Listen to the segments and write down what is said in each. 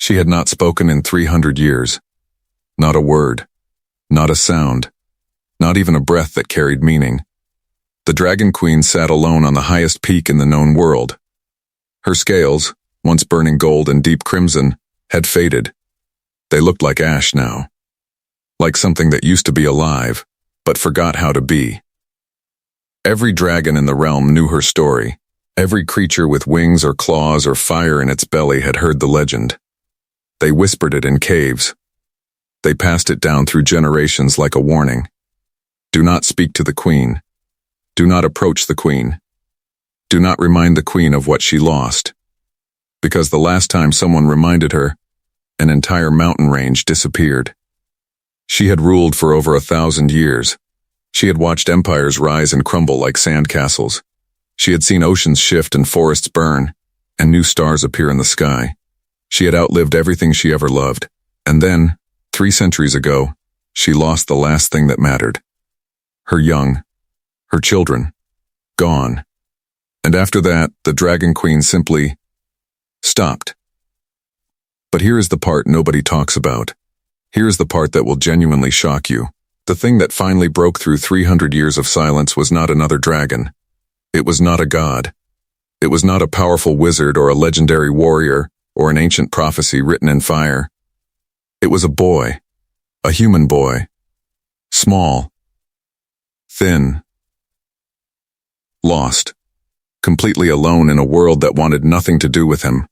She had not spoken in 300 years. Not a word. Not a sound. Not even a breath that carried meaning. The Dragon Queen sat alone on the highest peak in the known world. Her scales, once burning gold and deep crimson, had faded. They looked like ash now. Like something that used to be alive, but forgot how to be. Every dragon in the realm knew her story. Every creature with wings or claws or fire in its belly had heard the legend. They whispered it in caves. They passed it down through generations like a warning. Do not speak to the queen. Do not approach the queen. Do not remind the queen of what she lost. Because the last time someone reminded her, an entire mountain range disappeared. She had ruled for over 1,000 years. She had watched empires rise and crumble like sandcastles. She had seen oceans shift and forests burn, and new stars appear in the sky. She had outlived everything she ever loved. And then, 3 centuries ago, she lost the last thing that mattered. Her young, her children, gone. And after that, the Dragon Queen simply stopped. But here is the part nobody talks about. Here is the part that will genuinely shock you. The thing that finally broke through 300 years of silence was not another dragon. It was not a god. It was not a powerful wizard or a legendary warrior or an ancient prophecy written in fire. It was a boy, a human boy, small, thin, lost, completely alone in a world that wanted nothing to do with him.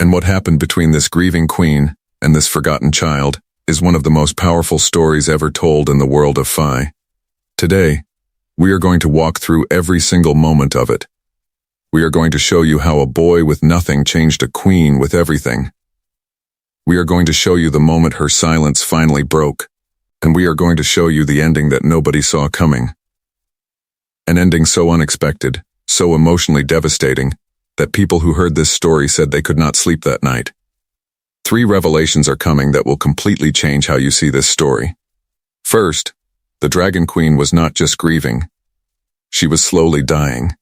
And what happened between this grieving queen and this forgotten child is one of the most powerful stories ever told in the world of Fi. Today, we are going to walk through every single moment of it. We are going to show you how a boy with nothing changed a queen with everything. We are going to show you the moment her silence finally broke, and we are going to show you the ending that nobody saw coming. An ending so unexpected, so emotionally devastating, that people who heard this story said they could not sleep that night. 3 revelations are coming that will completely change how you see this story. First, the Dragon Queen was not just grieving. She was slowly dying.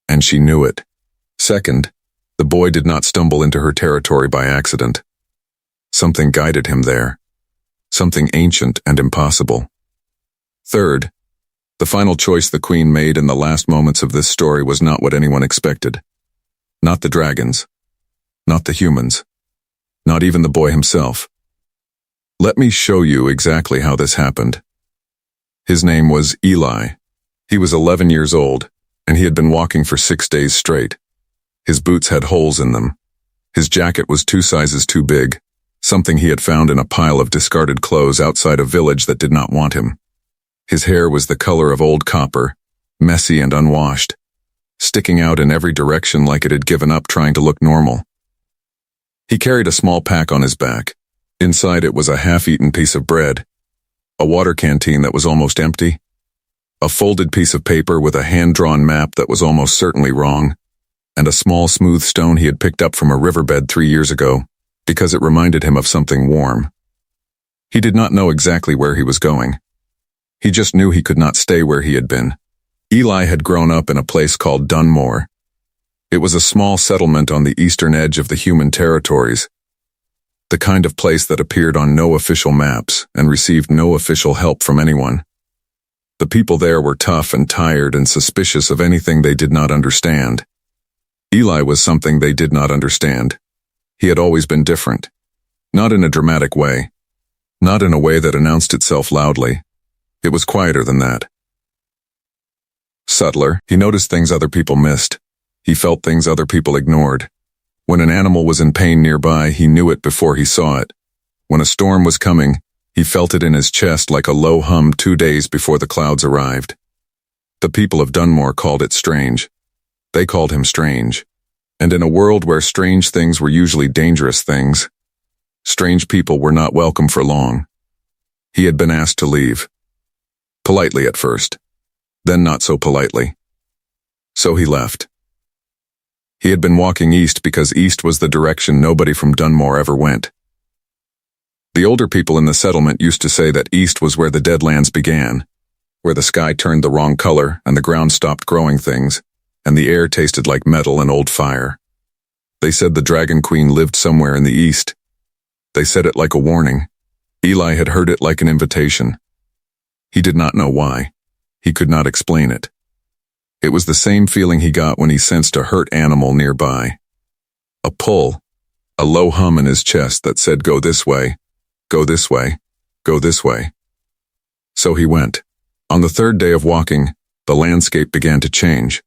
And she knew it. Second, the boy did not stumble into her territory by accident. Something guided him there. Something ancient and impossible. Third, the final choice the queen made in the last moments of this story was not what anyone expected. Not the dragons. Not the humans. Not even the boy himself. Let me show you exactly how this happened. His name was Eli. He was 11 years old, and he had been walking for 6 days straight. His boots had holes in them. His jacket was 2 sizes too big, something he had found in a pile of discarded clothes outside a village that did not want him. His hair was the color of old copper, messy and unwashed, sticking out in every direction like it had given up trying to look normal. He carried a small pack on his back. Inside it was a half-eaten piece of bread, a water canteen that was almost empty, a folded piece of paper with a hand-drawn map that was almost certainly wrong, and a small smooth stone he had picked up from a riverbed 3 years ago because it reminded him of something warm. He did not know exactly where he was going. He just knew he could not stay where he had been. Eli had grown up in a place called Dunmore. It was a small settlement on the eastern edge of the human territories, the kind of place that appeared on no official maps and received no official help from anyone. The people there were tough and tired and suspicious of anything they did not understand. Eli was something they did not understand. He had always been different. Not in a dramatic way. Not in a way that announced itself loudly. It was quieter than that. Subtler, he noticed things other people missed. He felt things other people ignored. When an animal was in pain nearby, he knew it before he saw it. When a storm was coming, he felt it in his chest like a low hum 2 days before the clouds arrived. The people of Dunmore called it strange. They called him strange. And in a world where strange things were usually dangerous things, strange people were not welcome for long. He had been asked to leave. Politely at first, then not so politely. So he left. He had been walking east because east was the direction nobody from Dunmore ever went. The older people in the settlement used to say that east was where the Deadlands began, where the sky turned the wrong color and the ground stopped growing things, and the air tasted like metal and old fire. They said the Dragon Queen lived somewhere in the east, They said it like a warning. Eli had heard it like an invitation. He did not know why. He could not explain it. It was the same feeling he got when he sensed a hurt animal nearby. A pull, a low hum in his chest that said, "Go this way, go this way, go this way." So he went. On the third day of walking, the landscape began to change.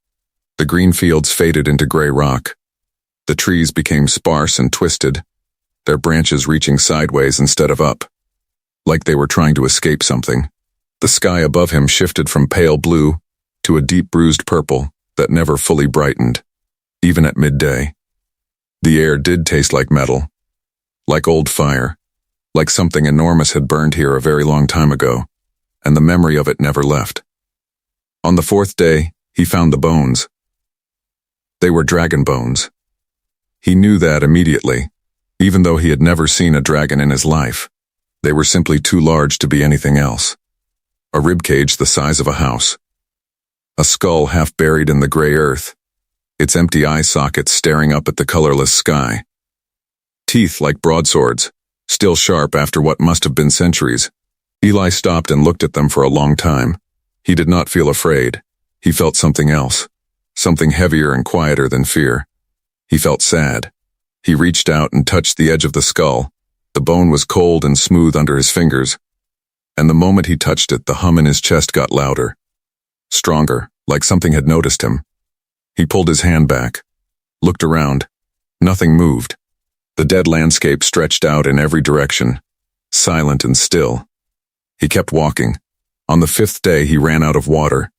The green fields faded into gray rock. The trees became sparse and twisted, their branches reaching sideways instead of up, like they were trying to escape something. The sky above him shifted from pale blue to a deep bruised purple that never fully brightened, even at midday. The air did taste like metal, like old fire, like something enormous had burned here a very long time ago, and the memory of it never left. On the fourth day, he found the bones. They were dragon bones. He knew that immediately, even though he had never seen a dragon in his life. They were simply too large to be anything else. A ribcage the size of a house. A skull half buried in the gray earth, its empty eye sockets staring up at the colorless sky. Teeth like broadswords, still sharp after what must have been centuries. Eli stopped and looked at them for a long time. He did not feel afraid. He felt something else, something heavier and quieter than fear. He felt sad. He reached out and touched the edge of the skull. The bone was cold and smooth under his fingers, and the moment he touched it, the hum in his chest got louder, stronger, like something had noticed him. He pulled his hand back, looked around. Nothing moved. The dead landscape stretched out in every direction, silent and still. He kept walking. On the fifth day, he ran out of water.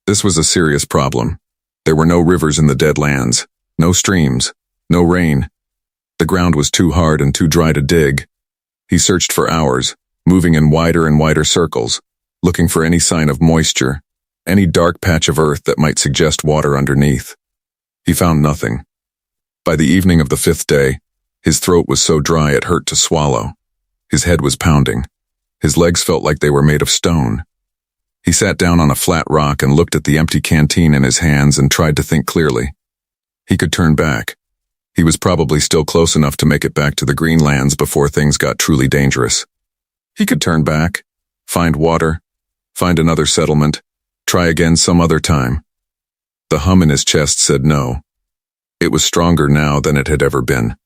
This was a serious problem. There were no rivers in the dead lands, no streams, no rain. The ground was too hard and too dry to dig. He searched for hours, moving in wider and wider circles, looking for any sign of moisture, any dark patch of earth that might suggest water underneath. He found nothing. By the evening of the fifth day, his throat was so dry it hurt to swallow. His head was pounding. His legs felt like they were made of stone. He sat down on a flat rock and looked at the empty canteen in his hands and tried to think clearly. He could turn back. He was probably still close enough to make it back to the Greenlands before things got truly dangerous. He could turn back, find water, find another settlement, try again some other time. The hum in his chest said no. It was stronger now than it had ever been.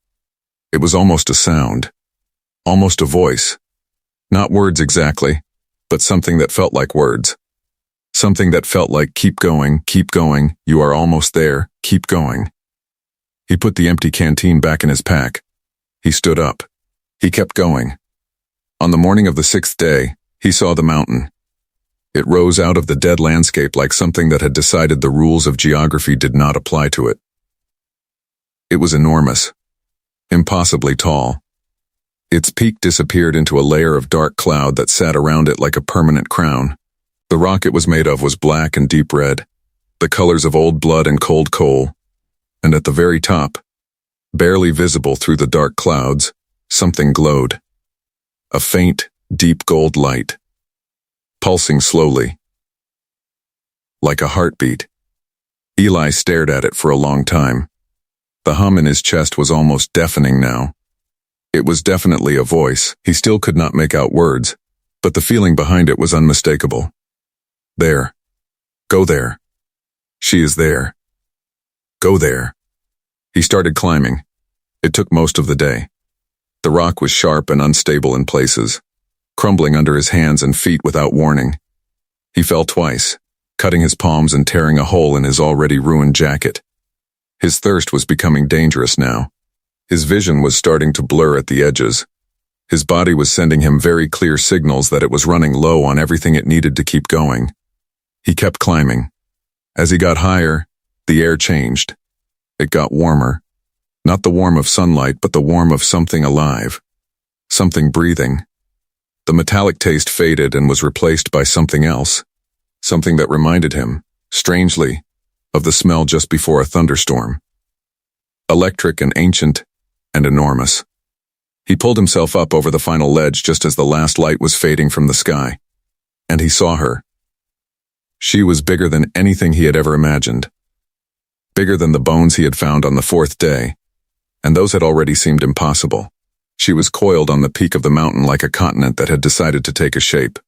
It was almost a sound, almost a voice. Not words exactly, but something that felt like words. Something that felt like, keep going, you are almost there, keep going. He put the empty canteen back in his pack. He stood up. He kept going. On the morning of the sixth day, he saw the mountain. It rose out of the dead landscape like something that had decided the rules of geography did not apply to it. It was enormous, impossibly tall. Its peak disappeared into a layer of dark cloud that sat around it like a permanent crown. The rock it was made of was black and deep red, the colors of old blood and cold coal. And at the very top, barely visible through the dark clouds, something glowed. A faint, deep gold light, pulsing slowly, like a heartbeat. Eli stared at it for a long time. The hum in his chest was almost deafening now. It was definitely a voice. He still could not make out words, but the feeling behind it was unmistakable. There. Go there. She is there. Go there. He started climbing. It took most of the day. The rock was sharp and unstable in places, crumbling under his hands and feet without warning. He fell twice, cutting his palms and tearing a hole in his already ruined jacket. His thirst was becoming dangerous now. His vision was starting to blur at the edges. His body was sending him very clear signals that it was running low on everything it needed to keep going. He kept climbing. As he got higher, the air changed. It got warmer. Not the warmth of sunlight, but the warmth of something alive. Something breathing. The metallic taste faded and was replaced by something else. Something that reminded him, strangely, of the smell just before a thunderstorm. Electric and ancient and enormous. He pulled himself up over the final ledge just as the last light was fading from the sky. And he saw her. She was bigger than anything he had ever imagined. Bigger than the bones he had found on the fourth day, and those had already seemed impossible. She was coiled on the peak of the mountain like a continent that had decided to take a shape.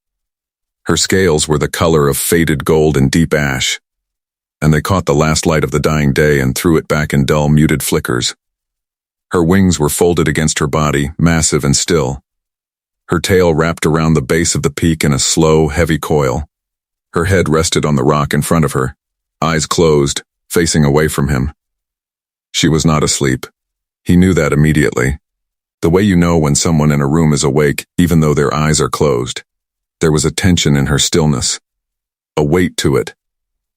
Her scales were the color of faded gold and deep ash, and they caught the last light of the dying day and threw it back in dull, muted flickers. Her wings were folded against her body, massive and still. Her tail wrapped around the base of the peak in a slow, heavy coil. Her head rested on the rock in front of her, eyes closed, facing away from him. She was not asleep. He knew that immediately. The way you know when someone in a room is awake, even though their eyes are closed. There was a tension in her stillness, a weight to it,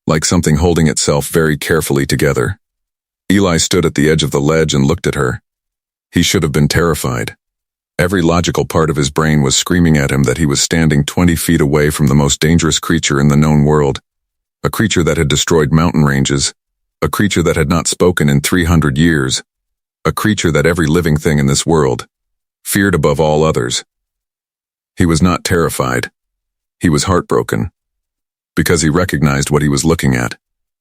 like something holding itself very carefully together. Eli stood at the edge of the ledge and looked at her. He should have been terrified. Every logical part of his brain was screaming at him that he was standing 20 feet away from the most dangerous creature in the known world, a creature that had destroyed mountain ranges, a creature that had not spoken in 300 years, a creature that every living thing in this world feared above all others. He was not terrified. He was heartbroken, because he recognized what he was looking at.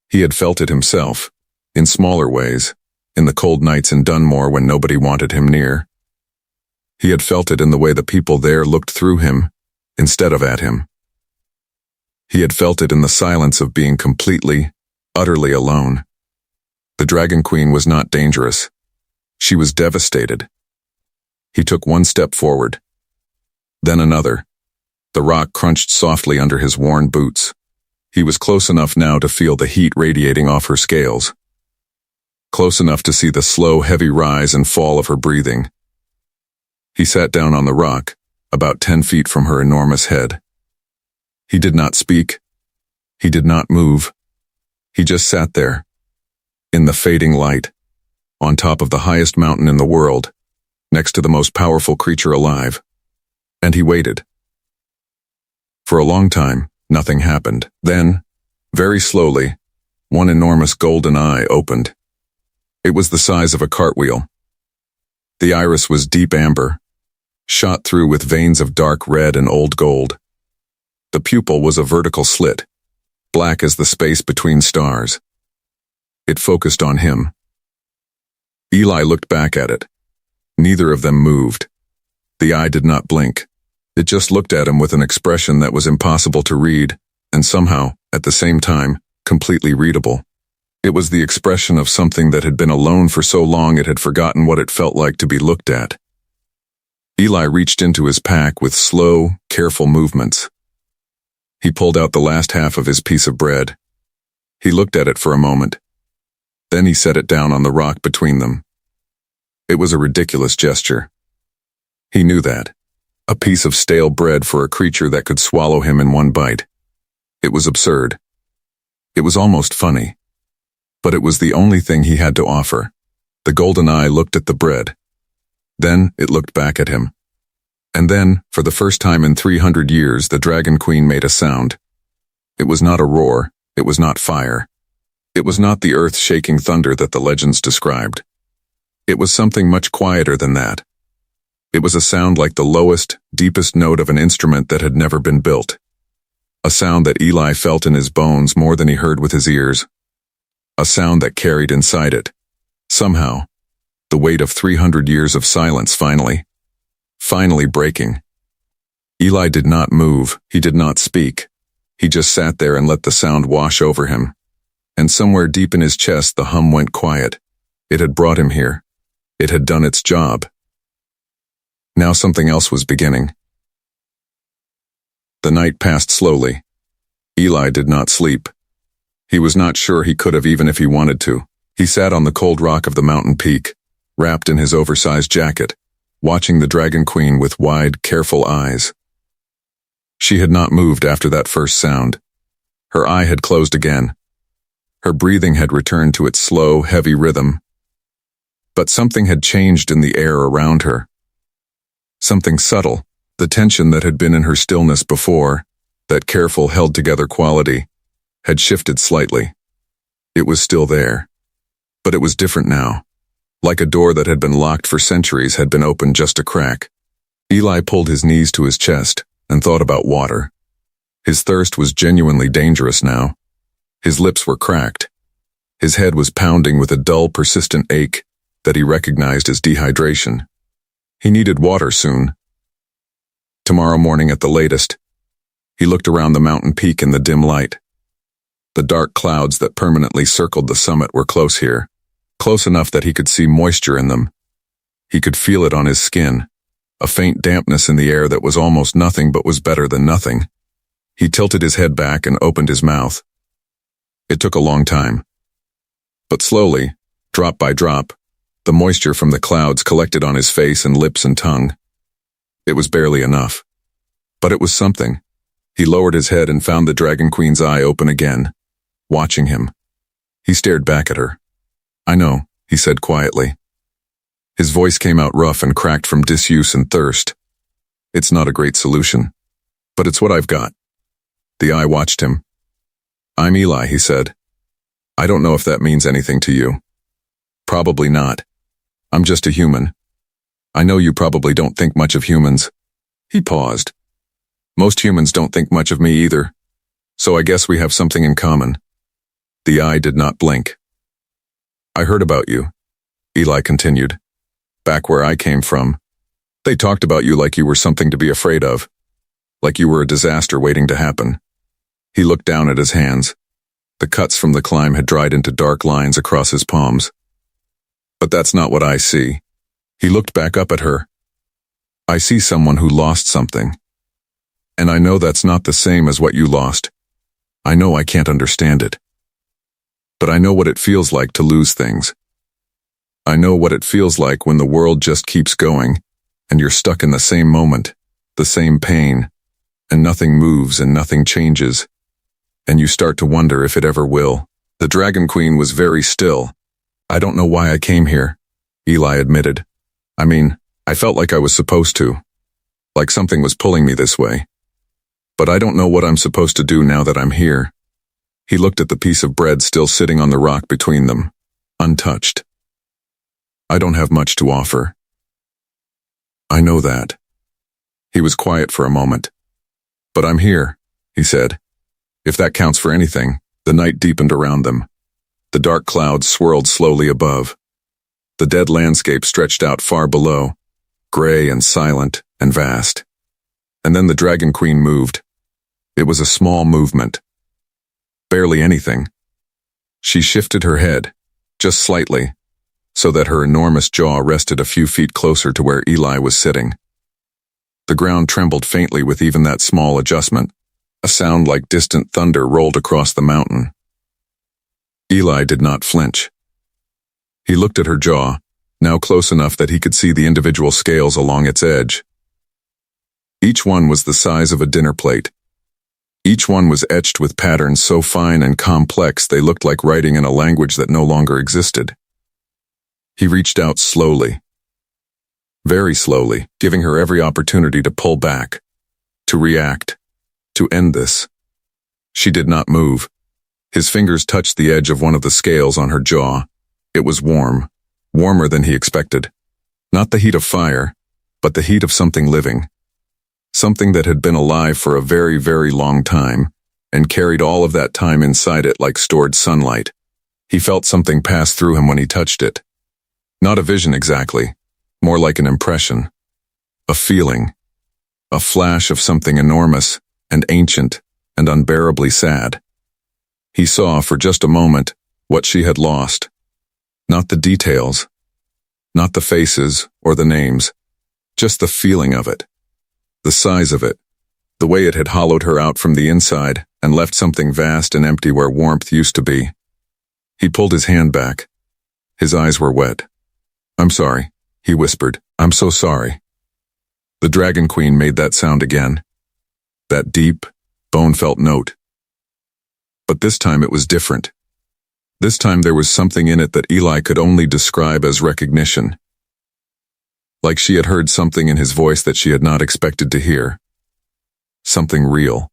He had felt it himself, in smaller ways, in the cold nights in Dunmore when nobody wanted him near. He had felt it in the way the people there looked through him, instead of at him. He had felt it in the silence of being completely, utterly alone. The Dragon Queen was not dangerous. She was devastated. He took one step forward, then another. The rock crunched softly under his worn boots. He was close enough now to feel the heat radiating off her scales. Close enough to see the slow, heavy rise and fall of her breathing. He sat down on the rock, about 10 feet from her enormous head. He did not speak. He did not move. He just sat there, in the fading light, on top of the highest mountain in the world, next to the most powerful creature alive. And he waited. For a long time, nothing happened. Then, very slowly, one enormous golden eye opened. It was the size of a cartwheel. The iris was deep amber, shot through with veins of dark red and old gold. The pupil was a vertical slit, black as the space between stars. It focused on him. Eli looked back at it. Neither of them moved. The eye did not blink. It just looked at him with an expression that was impossible to read, and somehow, at the same time, completely readable. It was the expression of something that had been alone for so long it had forgotten what it felt like to be looked at. Eli reached into his pack with slow, careful movements. He pulled out the last half of his piece of bread. He looked at it for a moment. Then he set it down on the rock between them. It was a ridiculous gesture. He knew that. A piece of stale bread for a creature that could swallow him in one bite. It was absurd. It was almost funny. But it was the only thing he had to offer. The golden eye looked at the bread. Then it looked back at him. And then, for the first time in 300 years, the Dragon Queen made a sound. It was not a roar. It was not fire. It was not the earth-shaking thunder that the legends described. It was something much quieter than that. It was a sound like the lowest, deepest note of an instrument that had never been built. A sound that Eli felt in his bones more than he heard with his ears. A sound that carried inside it, somehow, the weight of 300 years of silence finally breaking. Eli did not move, he did not speak. He just sat there and let the sound wash over him. And somewhere deep in his chest the hum went quiet. It had brought him here. It had done its job. Now something else was beginning. The night passed slowly. Eli did not sleep. He was not sure he could have even if he wanted to. He sat on the cold rock of the mountain peak, wrapped in his oversized jacket, watching the Dragon Queen with wide, careful eyes. She had not moved after that first sound. Her eye had closed again. Her breathing had returned to its slow, heavy rhythm. But something had changed in the air around her. Something subtle, the tension that had been in her stillness before, that careful, held-together quality, had shifted slightly. It was still there. But it was different now. Like a door that had been locked for centuries had been opened just a crack. Eli pulled his knees to his chest and thought about water. His thirst was genuinely dangerous now. His lips were cracked. His head was pounding with a dull, persistent ache that he recognized as dehydration. He needed water soon. Tomorrow morning at the latest. He looked around the mountain peak in the dim light. The dark clouds that permanently circled the summit were close here, close enough that he could see moisture in them. He could feel it on his skin, a faint dampness in the air that was almost nothing but was better than nothing. He tilted his head back and opened his mouth. It took a long time. But slowly, drop by drop, the moisture from the clouds collected on his face and lips and tongue. It was barely enough. But it was something. He lowered his head and found the Dragon Queen's eye open again, watching him. He stared back at her. "I know," he said quietly. His voice came out rough and cracked from disuse and thirst. "It's not a great solution, but it's what I've got." The eye watched him. "I'm Eli," he said. "I don't know if that means anything to you." "Probably not. I'm just a human. I know you probably don't think much of humans." He paused. "Most humans don't think much of me either, so I guess we have something in common." The eye did not blink. "I heard about you," Eli continued. "Back where I came from. They talked about you like you were something to be afraid of, like you were a disaster waiting to happen." He looked down at his hands. The cuts from the climb had dried into dark lines across his palms. "But that's not what I see." He looked back up at her. "I see someone who lost something. And I know that's not the same as what you lost. I know I can't understand it. But I know what it feels like to lose things. I know what it feels like when the world just keeps going, and you're stuck in the same moment, the same pain, and nothing moves and nothing changes, and you start to wonder if it ever will." The Dragon Queen was very still. "I don't know why I came here," Eli admitted. "I mean, I felt like I was supposed to, like something was pulling me this way. But I don't know what I'm supposed to do now that I'm here." He looked at the piece of bread still sitting on the rock between them, untouched. "I don't have much to offer." "I know that." He was quiet for a moment. "But I'm here," he said. "If that counts for anything." The night deepened around them. The dark clouds swirled slowly above. The dead landscape stretched out far below, gray and silent and vast. And then the Dragon Queen moved. It was a small movement. Barely anything. She shifted her head, just slightly, so that her enormous jaw rested a few feet closer to where Eli was sitting. The ground trembled faintly with even that small adjustment. A sound like distant thunder rolled across the mountain. Eli did not flinch. He looked at her jaw, now close enough that he could see the individual scales along its edge. Each one was the size of a dinner plate. Each one was etched with patterns so fine and complex they looked like writing in a language that no longer existed. He reached out slowly, very slowly, giving her every opportunity to pull back, to react, to end this. She did not move. His fingers touched the edge of one of the scales on her jaw. It was warm, warmer than he expected. Not the heat of fire, but the heat of something living. Something that had been alive for a very, very long time, and carried all of that time inside it like stored sunlight. He felt something pass through him when he touched it. Not a vision exactly, more like an impression. A feeling. A flash of something enormous, and ancient, and unbearably sad. He saw, for just a moment, what she had lost. Not the details. Not the faces, or the names. Just the feeling of it. The size of it. The way it had hollowed her out from the inside, and left something vast and empty where warmth used to be. He pulled his hand back. His eyes were wet. "I'm sorry," he whispered. "I'm so sorry." The Dragon Queen made that sound again. That deep, bone-felt note. But this time it was different. This time there was something in it that Eli could only describe as recognition. Like she had heard something in his voice that she had not expected to hear. Something real.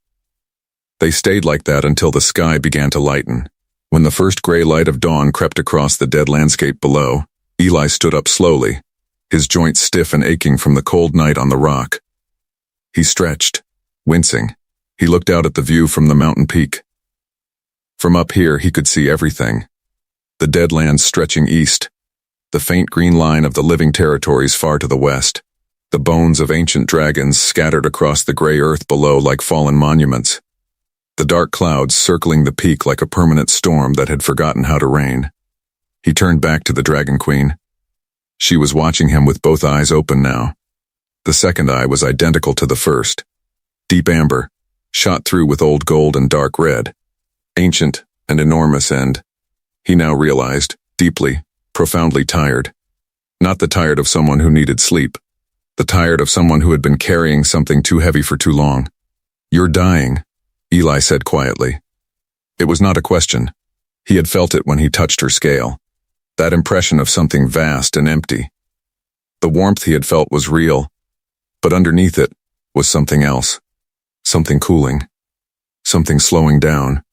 They stayed like that until the sky began to lighten. When the first gray light of dawn crept across the dead landscape below, Eli stood up slowly, his joints stiff and aching from the cold night on the rock. He stretched, wincing. He looked out at the view from the mountain peak. From up here he could see everything. The dead lands stretching east, the faint green line of the living territories far to the west, the bones of ancient dragons scattered across the gray earth below like fallen monuments, the dark clouds circling the peak like a permanent storm that had forgotten how to rain. He turned back to the Dragon Queen. She was watching him with both eyes open now. The second eye was identical to the first. Deep amber, shot through with old gold and dark red. Ancient and enormous and, he now realized, deeply, profoundly tired. Not the tired of someone who needed sleep. The tired of someone who had been carrying something too heavy for too long. "You're dying," Eli said quietly. It was not a question. He had felt it when he touched her scale. That impression of something vast and empty. The warmth he had felt was real, but underneath it was something else. Something cooling. Something slowing down.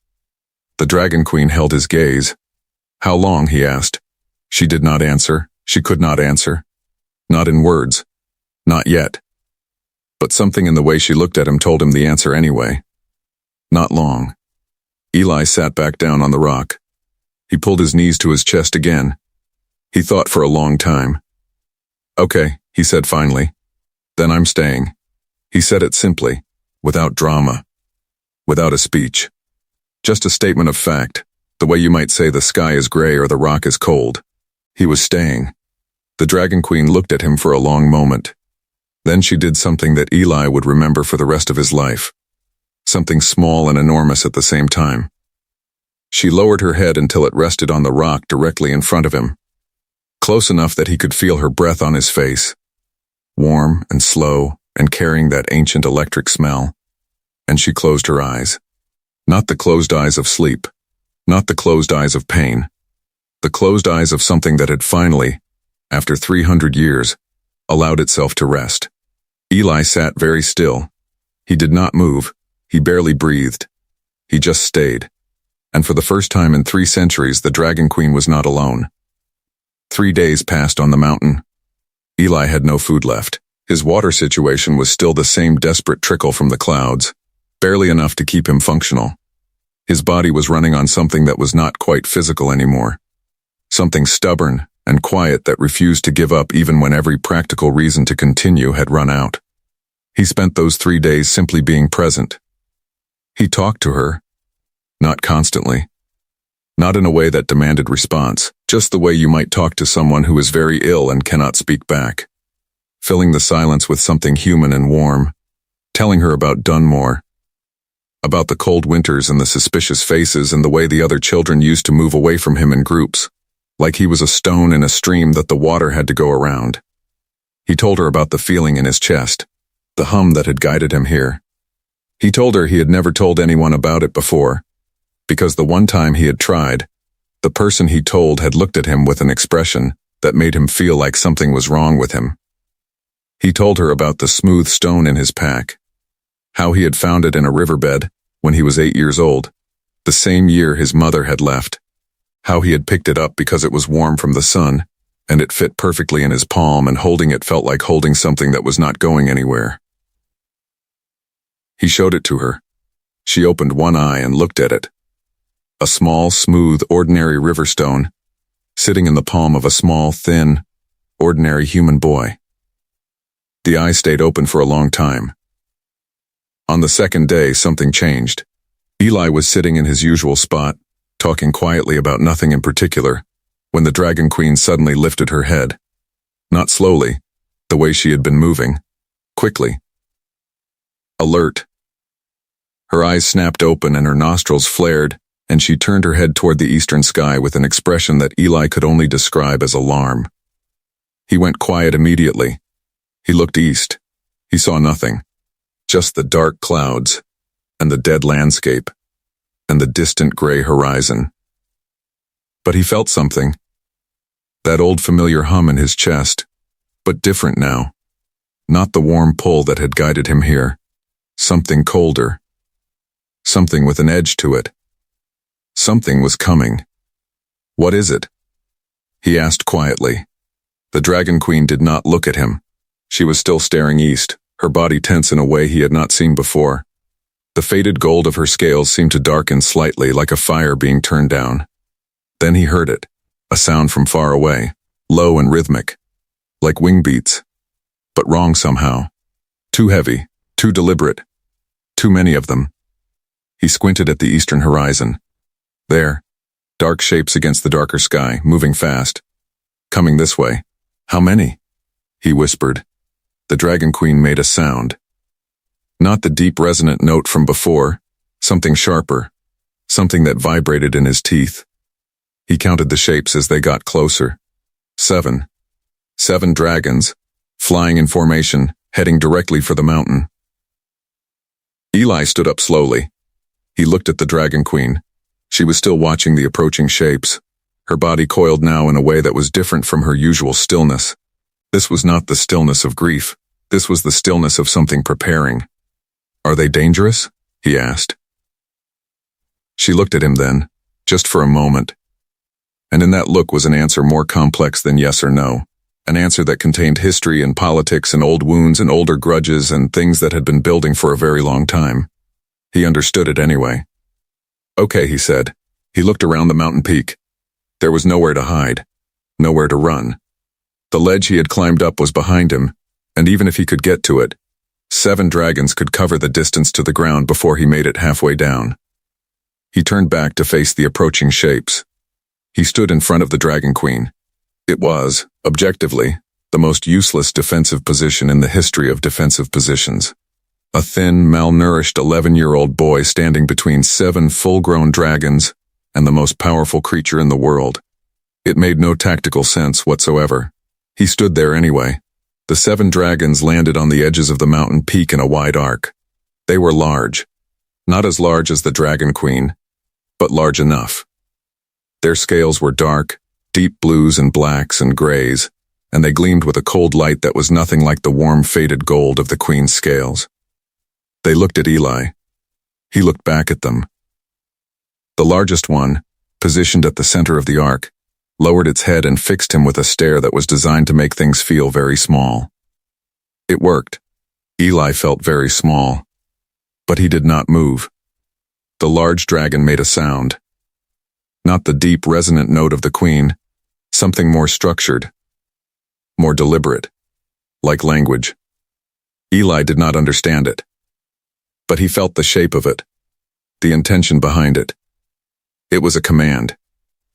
The Dragon Queen held his gaze. "How long?" he asked. She did not answer. She could not answer. Not in words. Not yet. But something in the way she looked at him told him the answer anyway. Not long. Eli sat back down on the rock. He pulled his knees to his chest again. He thought for a long time. "Okay," he said finally. "Then I'm staying." He said it simply, without drama, without a speech. Just a statement of fact, the way you might say the sky is gray or the rock is cold. He was staying. The Dragon Queen looked at him for a long moment. Then she did something that Eli would remember for the rest of his life. Something small and enormous at the same time. She lowered her head until it rested on the rock directly in front of him, close enough that he could feel her breath on his face, warm and slow and carrying that ancient electric smell. And she closed her eyes. Not the closed eyes of sleep, not the closed eyes of pain, the closed eyes of something that had finally, after 300 years, allowed itself to rest. Eli sat very still. He did not move. He barely breathed. He just stayed. And for the first time in 3 centuries, the Dragon Queen was not alone. 3 days passed on the mountain. Eli had no food left. His water situation was still the same desperate trickle from the clouds, barely enough to keep him functional. His body was running on something that was not quite physical anymore. Something stubborn and quiet that refused to give up even when every practical reason to continue had run out. He spent those 3 days simply being present. He talked to her. Not constantly. Not in a way that demanded response, just the way you might talk to someone who is very ill and cannot speak back. Filling the silence with something human and warm. Telling her about Dunmore. About the cold winters and the suspicious faces and the way the other children used to move away from him in groups, like he was a stone in a stream that the water had to go around. He told her about the feeling in his chest, the hum that had guided him here. He told her he had never told anyone about it before, because the one time he had tried, the person he told had looked at him with an expression that made him feel like something was wrong with him. He told her about the smooth stone in his pack, how he had found it in a riverbed when he was 8 years old, the same year his mother had left, how he had picked it up because it was warm from the sun, and it fit perfectly in his palm, and holding it felt like holding something that was not going anywhere. He showed it to her. She opened one eye and looked at it. A small, smooth, ordinary river stone, sitting in the palm of a small, thin, ordinary human boy. The eye stayed open for a long time. On the second day, something changed. Eli was sitting in his usual spot, talking quietly about nothing in particular, when the Dragon Queen suddenly lifted her head. Not slowly, the way she had been moving. Quickly. Alert. Her eyes snapped open and her nostrils flared, and she turned her head toward the eastern sky with an expression that Eli could only describe as alarm. He went quiet immediately. He looked east. He saw nothing. Just the dark clouds, and the dead landscape, and the distant gray horizon. But he felt something. That old familiar hum in his chest, but different now. Not the warm pull that had guided him here. Something colder. Something with an edge to it. Something was coming. What is it? He asked quietly. The Dragon Queen did not look at him. She was still staring east, her body tense in a way he had not seen before. The faded gold of her scales seemed to darken slightly, like a fire being turned down. Then he heard it, a sound from far away, low and rhythmic, like wing beats. but wrong somehow. Too heavy, too deliberate, too many of them. He squinted at the eastern horizon. There, dark shapes against the darker sky, moving fast. Coming this way. How many? He whispered. The Dragon Queen made a sound. Not the deep resonant note from before, something sharper, something that vibrated in his teeth. He counted the shapes as they got closer. 7. 7 dragons, flying in formation, heading directly for the mountain. Eli stood up slowly. He looked at the Dragon Queen. She was still watching the approaching shapes. Her body coiled now in a way that was different from her usual stillness. This was not the stillness of grief. This was the stillness of something preparing. Are they dangerous? He asked. She looked at him then, just for a moment. And in that look was an answer more complex than yes or no. An answer that contained history and politics and old wounds and older grudges and things that had been building for a very long time. He understood it anyway. Okay, he said. He looked around the mountain peak. There was nowhere to hide, nowhere to run. The ledge he had climbed up was behind him, and even if he could get to it, 7 dragons could cover the distance to the ground before he made it halfway down. He turned back to face the approaching shapes. He stood in front of the Dragon Queen. It was, objectively, the most useless defensive position in the history of defensive positions. A thin, malnourished 11-year-old boy standing between 7 full-grown dragons and the most powerful creature in the world. It made no tactical sense whatsoever. He stood there anyway. The 7 dragons landed on the edges of the mountain peak in a wide arc. They were large. Not as large as the Dragon Queen, but large enough. Their scales were dark, deep blues and blacks and grays, and they gleamed with a cold light that was nothing like the warm, faded gold of the Queen's scales. They looked at Eli. He looked back at them. The largest one, positioned at the center of the arc, lowered its head and fixed him with a stare that was designed to make things feel very small. It worked. Eli felt very small. But he did not move. The large dragon made a sound. Not the deep, resonant note of the Queen, something more structured, more deliberate, like language. Eli did not understand it. But he felt the shape of it, the intention behind it. It was a command.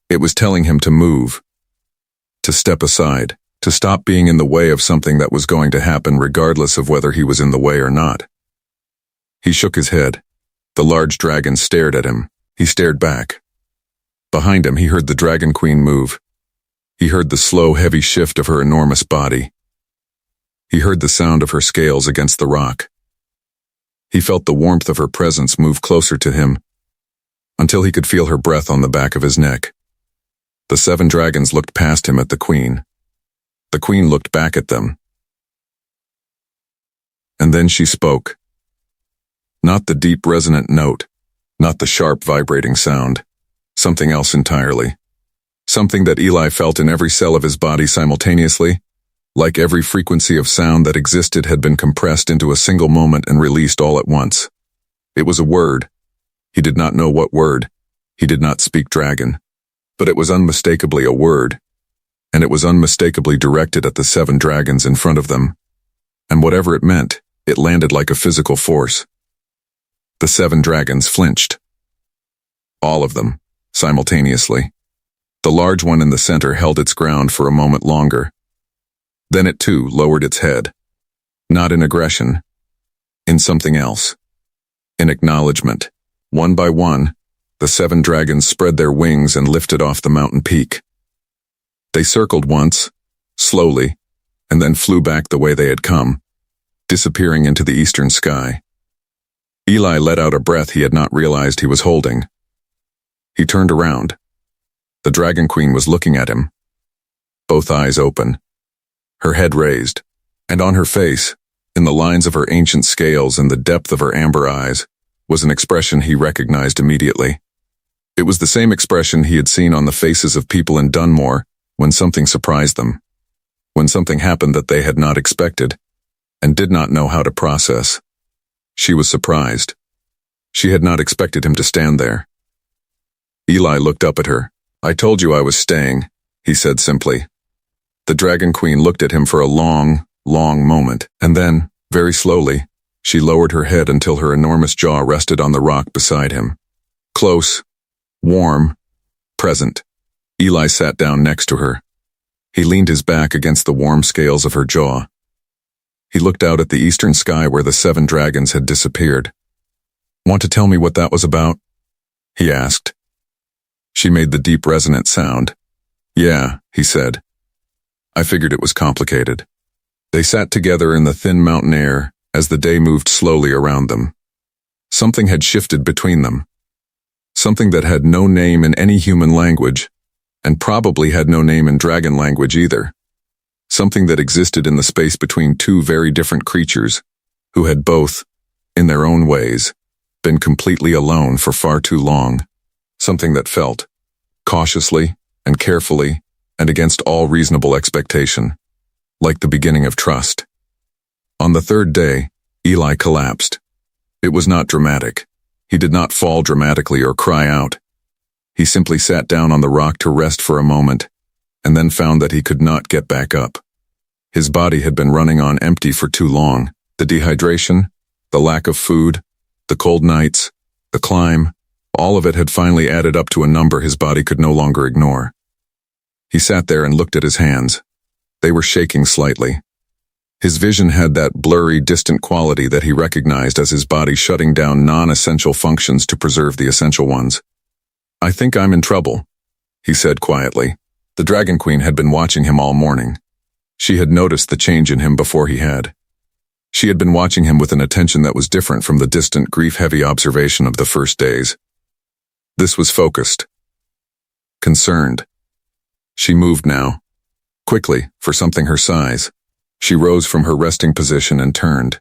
It was telling him to move, to step aside, to stop being in the way of something that was going to happen regardless of whether he was in the way or not. He shook his head. The large dragon stared at him. He stared back. Behind him, he heard the Dragon Queen move. He heard the slow, heavy shift of her enormous body. He heard the sound of her scales against the rock. He felt the warmth of her presence move closer to him, until he could feel her breath on the back of his neck. The 7 dragons looked past him at the Queen. The Queen looked back at them. And then she spoke. Not the deep, resonant note, not the sharp, vibrating sound. Something else entirely. Something that Eli felt in every cell of his body simultaneously, like every frequency of sound that existed had been compressed into a single moment and released all at once. It was a word. He did not know what word. He did not speak dragon. But it was unmistakably a word, and it was unmistakably directed at the 7 dragons in front of them. And whatever it meant, it landed like a physical force. The 7 dragons flinched. All of them. Simultaneously. The large one in the center held its ground for a moment longer. Then it too lowered its head. Not in aggression. In something else. In acknowledgement. One by one, the 7 dragons spread their wings and lifted off the mountain peak. They circled once, slowly, and then flew back the way they had come, disappearing into the eastern sky. Eli let out a breath he had not realized he was holding. He turned around. The Dragon Queen was looking at him, both eyes open, her head raised, and on her face, in the lines of her ancient scales and the depth of her amber eyes, was an expression he recognized immediately. It was the same expression he had seen on the faces of people in Dunmore when something surprised them, when something happened that they had not expected, and did not know how to process. She was surprised. She had not expected him to stand there. Eli looked up at her. "I told you I was staying," he said simply. The Dragon Queen looked at him for a long, long moment, and then, very slowly, she lowered her head until her enormous jaw rested on the rock beside him. Close, warm, present. Eli sat down next to her. He leaned his back against the warm scales of her jaw. He looked out at the eastern sky where the 7 dragons had disappeared. "Want to tell me what that was about?" he asked. She made the deep resonant sound. "Yeah," he said. "I figured it was complicated." They sat together in the thin mountain air as the day moved slowly around them. Something had shifted between them. Something that had no name in any human language, and probably had no name in dragon language either. Something that existed in the space between 2 very different creatures, who had both, in their own ways, been completely alone for far too long. Something that felt, cautiously and carefully and against all reasonable expectation, like the beginning of trust. On the 3rd day, Eli collapsed. It was not dramatic. He did not fall dramatically or cry out. He simply sat down on the rock to rest for a moment, and then found that he could not get back up. His body had been running on empty for too long. The dehydration, the lack of food, the cold nights, the climb, all of it had finally added up to a number his body could no longer ignore. He sat there and looked at his hands. They were shaking slightly. His vision had that blurry, distant quality that he recognized as his body shutting down non-essential functions to preserve the essential ones. "I think I'm in trouble," he said quietly. The Dragon Queen had been watching him all morning. She had noticed the change in him before he had. She had been watching him with an attention that was different from the distant, grief-heavy observation of the first days. This was focused. Concerned. She moved now. Quickly, for something her size. She rose from her resting position and turned,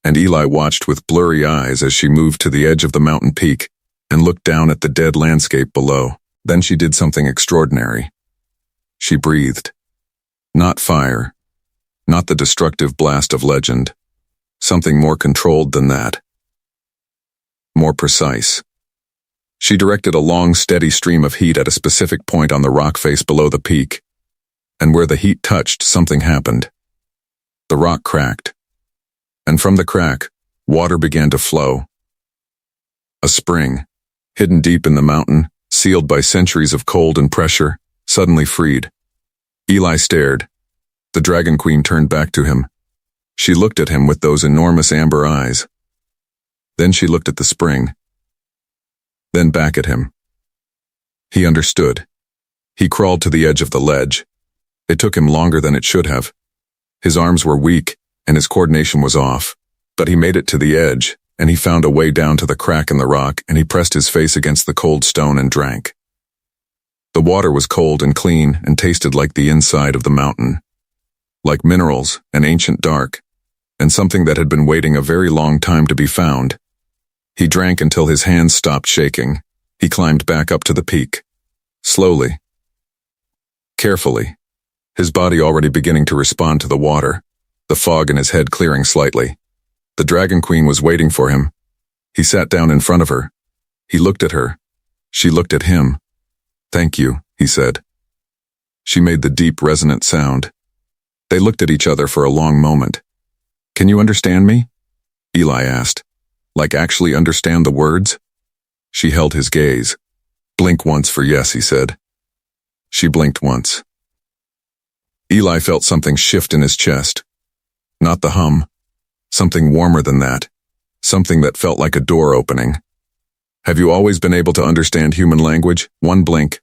and Eli watched with blurry eyes as she moved to the edge of the mountain peak and looked down at the dead landscape below. Then she did something extraordinary. She breathed. Not fire. Not the destructive blast of legend. Something more controlled than that. More precise. She directed a long, steady stream of heat at a specific point on the rock face below the peak, and where the heat touched, something happened. The rock cracked, and from the crack, water began to flow. A spring, hidden deep in the mountain, sealed by centuries of cold and pressure, suddenly freed. Eli stared. The Dragon Queen turned back to him. She looked at him with those enormous amber eyes. Then she looked at the spring. Then back at him. He understood. He crawled to the edge of the ledge. It took him longer than it should have. His arms were weak, and his coordination was off. But he made it to the edge, and he found a way down to the crack in the rock, and he pressed his face against the cold stone and drank. The water was cold and clean and tasted like the inside of the mountain. Like minerals and ancient dark, and something that had been waiting a very long time to be found. He drank until his hands stopped shaking. He climbed back up to the peak. Slowly. Carefully. His body already beginning to respond to the water, the fog in his head clearing slightly. The Dragon Queen was waiting for him. He sat down in front of her. He looked at her. She looked at him. "Thank you," he said. She made the deep, resonant sound. They looked at each other for a long moment. "Can you understand me?" Eli asked. "Like actually understand the words?" She held his gaze. "Blink once for yes," he said. She blinked once. Eli felt something shift in his chest. Not the hum. Something warmer than that. Something that felt like a door opening. "Have you always been able to understand human language?" One blink.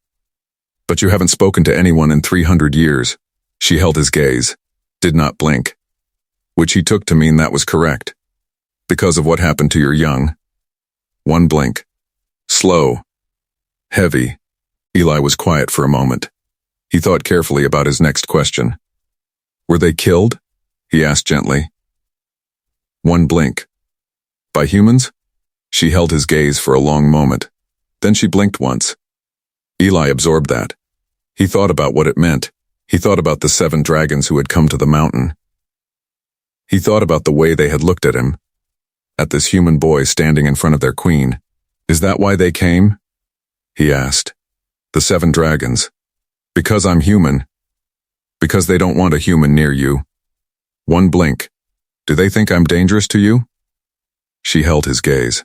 "But you haven't spoken to anyone in 300 years. She held his gaze. Did not blink. Which he took to mean that was correct. "Because of what happened to your young." One blink. Slow. Heavy. Eli was quiet for a moment. He thought carefully about his next question. "Were they killed?" he asked gently. One blink. "By humans?" She held his gaze for a long moment. Then she blinked once. Eli absorbed that. He thought about what it meant. He thought about the 7 dragons who had come to the mountain. He thought about the way they had looked at him. At this human boy standing in front of their queen. "Is that why they came?" he asked. "The 7 dragons. Because I'm human. Because they don't want a human near you." One blink. Do they think I'm dangerous to you? She held his gaze.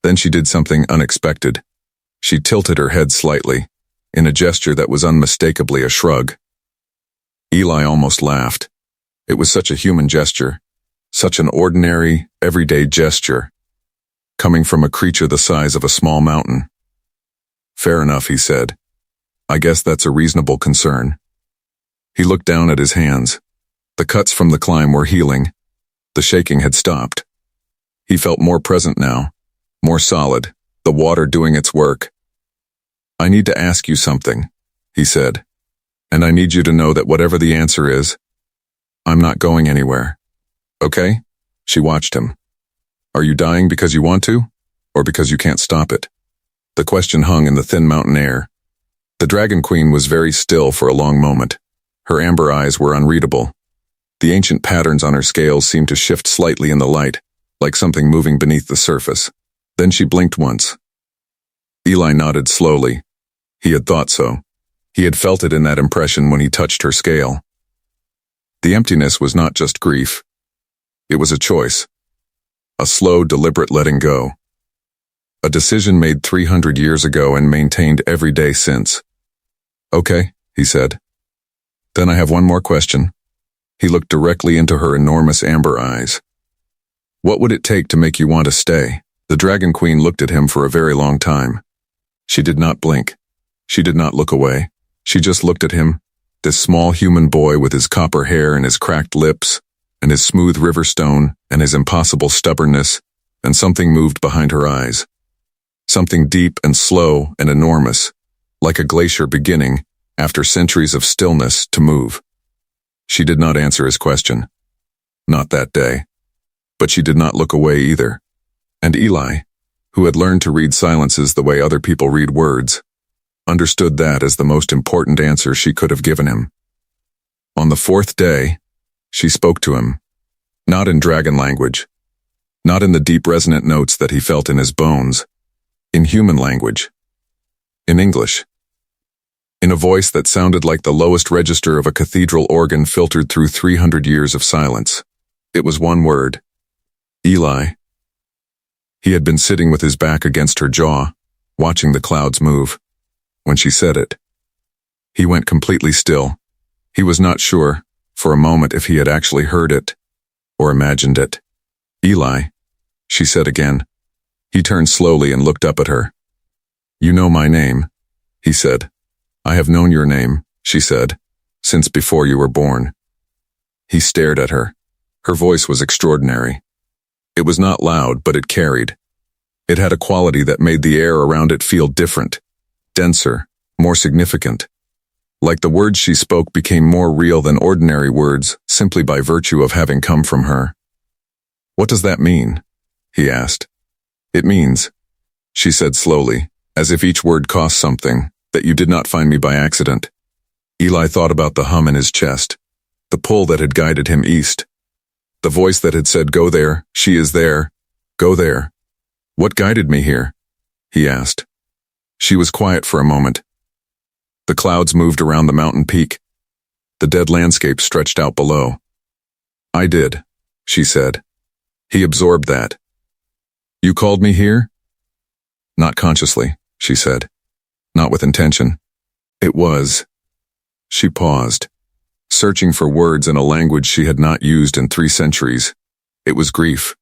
Then she did something unexpected. She tilted her head slightly, in a gesture that was unmistakably a shrug. Eli almost laughed. It was such a human gesture, such an ordinary, everyday gesture, coming from a creature the size of a small mountain. Fair enough, he said. I guess that's a reasonable concern. He looked down at his hands. The cuts from the climb were healing. The shaking had stopped. He felt more present now, more solid, the water doing its work. I need to ask you something, he said, and I need you to know that whatever the answer is, I'm not going anywhere. Okay? She watched him. Are you dying because you want to, or because you can't stop it? The question hung in the thin mountain air. The Dragon Queen was very still for a long moment. Her amber eyes were unreadable. The ancient patterns on her scales seemed to shift slightly in the light, like something moving beneath the surface. Then she blinked once. Eli nodded slowly. He had thought so. He had felt it in that impression when he touched her scale. The emptiness was not just grief. It was a choice. A slow, deliberate letting go. A decision made 300 years ago and maintained every day since. Okay, he said. Then I have one more question. He looked directly into her enormous amber eyes. What would it take to make you want to stay? The Dragon Queen looked at him for a very long time. She did not blink. She did not look away. She just looked at him, this small human boy with his copper hair and his cracked lips, and his smooth river stone, and his impossible stubbornness, and something moved behind her eyes. Something deep and slow and enormous, like a glacier beginning, after centuries of stillness, to move. She did not answer his question. Not that day. But she did not look away either. And Eli, who had learned to read silences the way other people read words, understood that as the most important answer she could have given him. On the fourth day, she spoke to him, not in dragon language, not in the deep resonant notes that he felt in his bones, in human language, in English, in a voice that sounded like the lowest register of a cathedral organ filtered through 300 years of silence. It was one word. Eli. He had been sitting with his back against her jaw, watching the clouds move. When she said it, he went completely still. He was not sure, for a moment, if he had actually heard it, or imagined it. Eli, she said again. He turned slowly and looked up at her. You know my name, he said. I have known your name, she said, since before you were born. He stared at her. Her voice was extraordinary. It was not loud, but it carried. It had a quality that made the air around it feel different, denser, more significant. Like the words she spoke became more real than ordinary words simply by virtue of having come from her. What does that mean? He asked. It means, she said slowly, as if each word cost something, that you did not find me by accident. Eli thought about the hum in his chest, the pull that had guided him east, the voice that had said, go there, she is there, go there. What guided me here? He asked. She was quiet for a moment. The clouds moved around the mountain peak. The dead landscape stretched out below. I did, she said. He absorbed that. You called me here? Not consciously, she said. Not with intention. It was. She paused, searching for words in a language she had not used in 3 centuries. It was grief.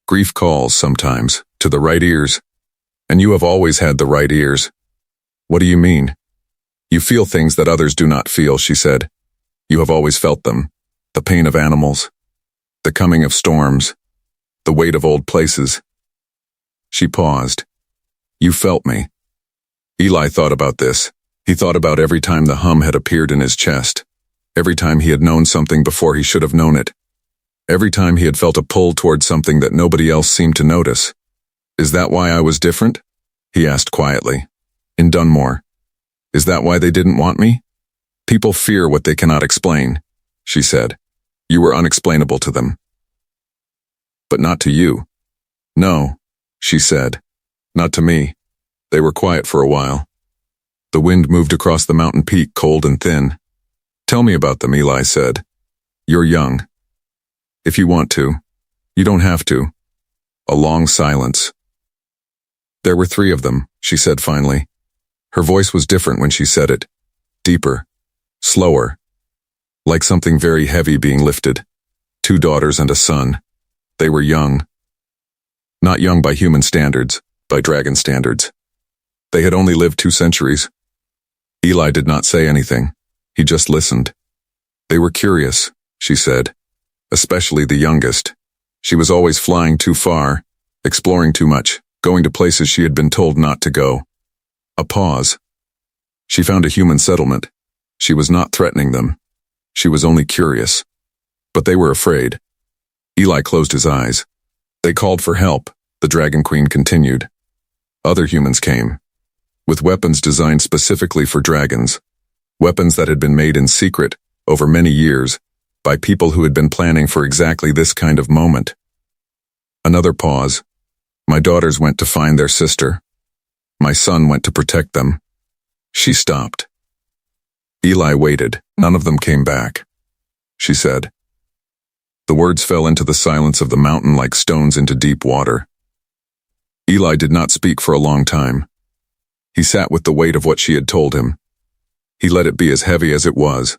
Grief calls sometimes, to the right ears. And you have always had the right ears. What do you mean? You feel things that others do not feel, she said. You have always felt them. The pain of animals. The coming of storms. The weight of old places. She paused. You felt me. Eli thought about this. He thought about every time the hum had appeared in his chest. Every time he had known something before he should have known it. Every time he had felt a pull toward something that nobody else seemed to notice. Is that why I was different? He asked quietly. In Dunmore. Is that why they didn't want me? People fear what they cannot explain, she said. You were unexplainable to them. But not to you. No, she said. Not to me. They were quiet for a while. The wind moved across the mountain peak, cold and thin. Tell me about them, Eli said. You're young. If you want to. You don't have to. A long silence. There were 3 of them, she said finally. Her voice was different when she said it. Deeper. Slower. Like something very heavy being lifted. 2 daughters and a son. They were young. Not young by human standards, by dragon standards. They had only lived 2 centuries. Eli did not say anything. He just listened. They were curious, she said. Especially the youngest. She was always flying too far, exploring too much, going to places she had been told not to go. A pause. She found a human settlement. She was not threatening them. She was only curious. But they were afraid. Eli closed his eyes. They called for help, the Dragon Queen continued. Other humans came. With weapons designed specifically for dragons. Weapons that had been made in secret, over many years, by people who had been planning for exactly this kind of moment. Another pause. My daughters went to find their sister. My son went to protect them. She stopped. Eli waited. None of them came back. She said. The words fell into the silence of the mountain like stones into deep water. Eli did not speak for a long time. He sat with the weight of what she had told him. He let it be as heavy as it was.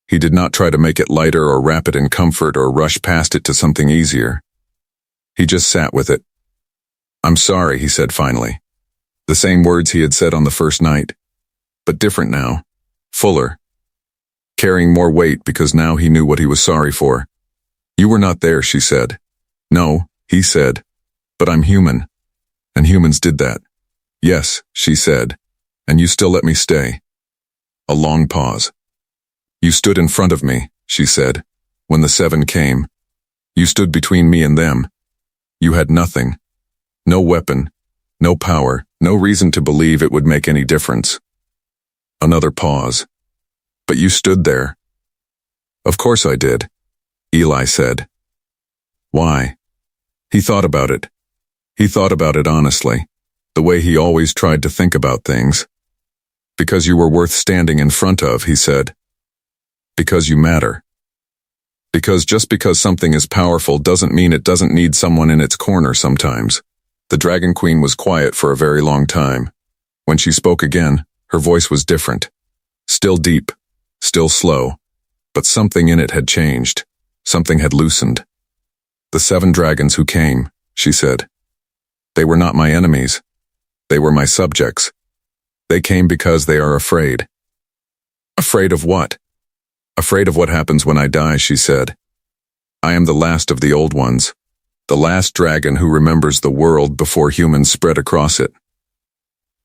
He did not try to make it lighter or wrap it in comfort or rush past it to something easier. He just sat with it. I'm sorry, he said finally. The same words he had said on the first night, but different now, fuller, carrying more weight because now he knew what he was sorry for. You were not there, she said. No, he said, but I'm human, and humans did that. Yes, she said, and you still let me stay. A long pause. You stood in front of me, she said, when the 7 came. You stood between me and them. You had nothing. No weapon, no power, no reason to believe it would make any difference. Another pause. But you stood there. Of course I did, Eli said. Why? He thought about it. He thought about it honestly, the way he always tried to think about things. Because you were worth standing in front of, he said. Because you matter. Because just because something is powerful doesn't mean it doesn't need someone in its corner sometimes. The Dragon Queen was quiet for a very long time. When she spoke again, her voice was different. Still deep, still slow, but something in it had changed. Something had loosened. The 7 dragons who came, she said. They were not my enemies. They were my subjects. They came because they are afraid. Afraid of what? Afraid of what happens when I die, she said. I am the last of the old ones. The last dragon who remembers the world before humans spread across it.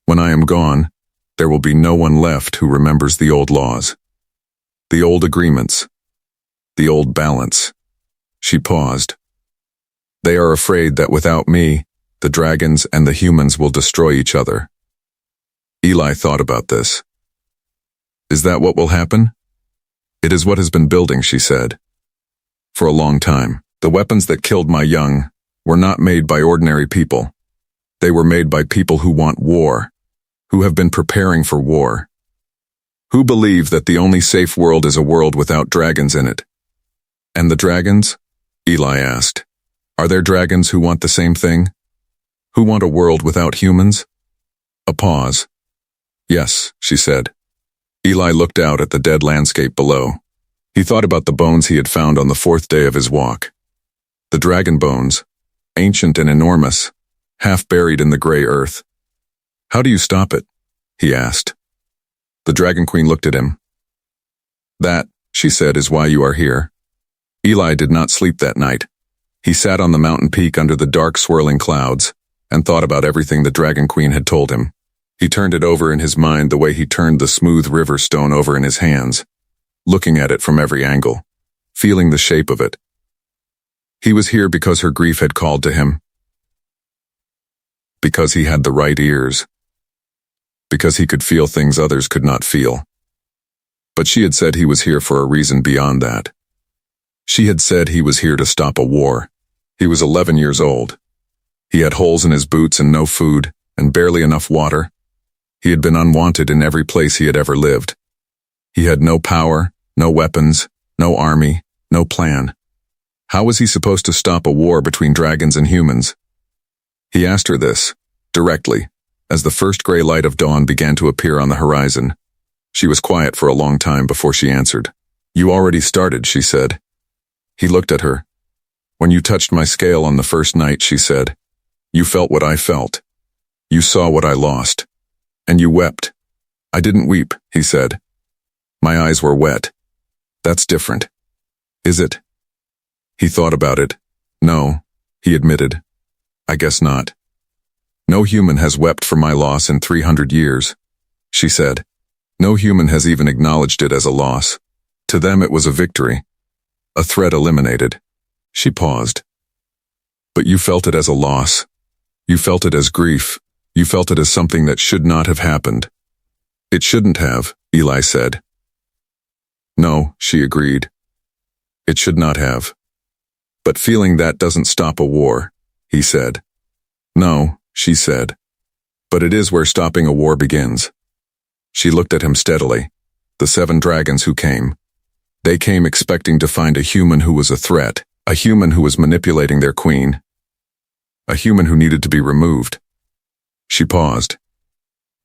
When I am gone, there will be no one left who remembers the old laws. The old agreements. The old balance. She paused. They are afraid that without me, the dragons and the humans will destroy each other. Eli thought about this. Is that what will happen? It is what has been building, she said. For a long time. The weapons that killed my young were not made by ordinary people. They were made by people who want war, who have been preparing for war, who believe that the only safe world is a world without dragons in it. And the dragons? Eli asked. Are there dragons who want the same thing? Who want a world without humans? A pause. Yes, she said. Eli looked out at the dead landscape below. He thought about the bones he had found on the 4th day of his walk. The dragon bones, ancient and enormous, half buried in the gray earth. How do you stop it? He asked. The Dragon Queen looked at him. That, she said, is why you are here. Eli did not sleep that night. He sat on the mountain peak under the dark swirling clouds and thought about everything the Dragon Queen had told him. He turned it over in his mind the way he turned the smooth river stone over in his hands, looking at it from every angle, feeling the shape of it. He was here because her grief had called to him. Because he had the right ears. Because he could feel things others could not feel. But she had said he was here for a reason beyond that. She had said he was here to stop a war. He was 11 years old. He had holes in his boots and no food, and barely enough water. He had been unwanted in every place he had ever lived. He had no power, no weapons, no army, no plan. How was he supposed to stop a war between dragons and humans? He asked her this, directly, as the first gray light of dawn began to appear on the horizon. She was quiet for a long time before she answered. You already started, she said. He looked at her. When you touched my scale on the first night, she said, you felt what I felt. You saw what I lost. And you wept. I didn't weep, he said. My eyes were wet. That's different. Is it? He thought about it. No, he admitted. I guess not. No human has wept for my loss in 300 years, she said. No human has even acknowledged it as a loss. To them it was a victory. A threat eliminated. She paused. But you felt it as a loss. You felt it as grief. You felt it as something that should not have happened. It shouldn't have, Eli said. No, she agreed. It should not have. But feeling that doesn't stop a war, he said. No, she said. But it is where stopping a war begins. She looked at him steadily. The 7 dragons who came. They came expecting to find a human who was a threat, a human who was manipulating their queen, a human who needed to be removed. She paused.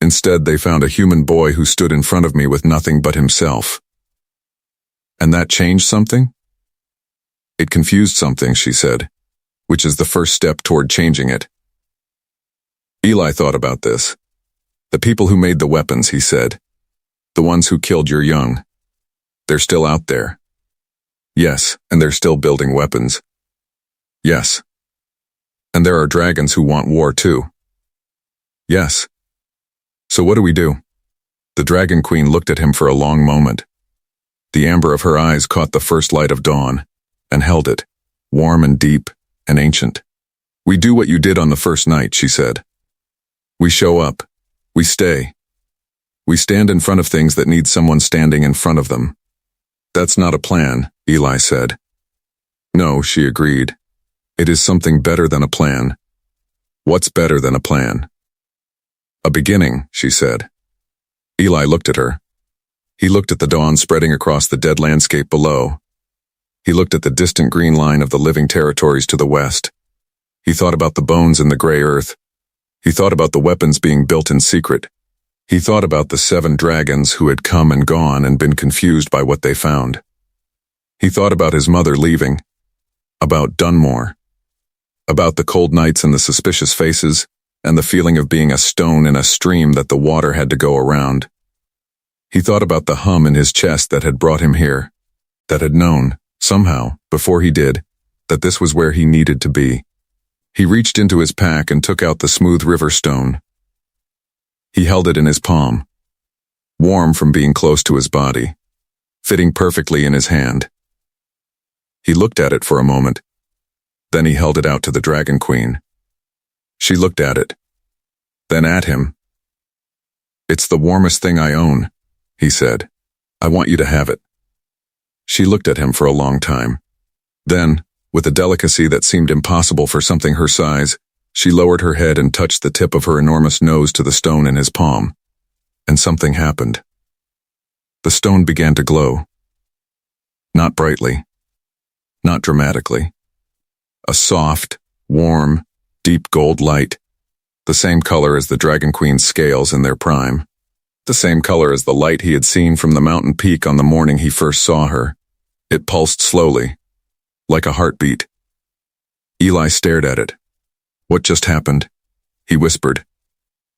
Instead, they found a human boy who stood in front of me with nothing but himself. And that changed something? It confused something, she said, which is the first step toward changing it. Eli thought about this. The people who made the weapons, he said. The ones who killed your young. They're still out there. Yes, and they're still building weapons. Yes. And there are dragons who want war too. Yes. So what do we do? The Dragon Queen looked at him for a long moment. The amber of her eyes caught the first light of dawn, and held it, warm and deep and ancient. We do what you did on the first night, she said. We show up. We stay. We stand in front of things that need someone standing in front of them. That's not a plan, Eli said. No, she agreed. It is something better than a plan. What's better than a plan? A beginning, she said. Eli looked at her. He looked at the dawn spreading across the dead landscape below. He looked at the distant green line of the living territories to the west. He thought about the bones in the gray earth. He thought about the weapons being built in secret. He thought about the 7 dragons who had come and gone and been confused by what they found. He thought about his mother leaving. About Dunmore. About the cold nights and the suspicious faces, and the feeling of being a stone in a stream that the water had to go around. He thought about the hum in his chest that had brought him here, that had known, somehow, before he did, that this was where he needed to be. He reached into his pack and took out the smooth river stone. He held it in his palm, warm from being close to his body, fitting perfectly in his hand. He looked at it for a moment. Then he held it out to the Dragon Queen. She looked at it, then at him. It's the warmest thing I own, he said. I want you to have it. She looked at him for a long time. Then, with a delicacy that seemed impossible for something her size, she lowered her head and touched the tip of her enormous nose to the stone in his palm. And something happened. The stone began to glow. Not brightly. Not dramatically. A soft, warm, deep gold light. The same color as the Dragon Queen's scales in their prime. The same color as the light he had seen from the mountain peak on the morning he first saw her. It pulsed slowly, like a heartbeat. Eli stared at it. What just happened? He whispered.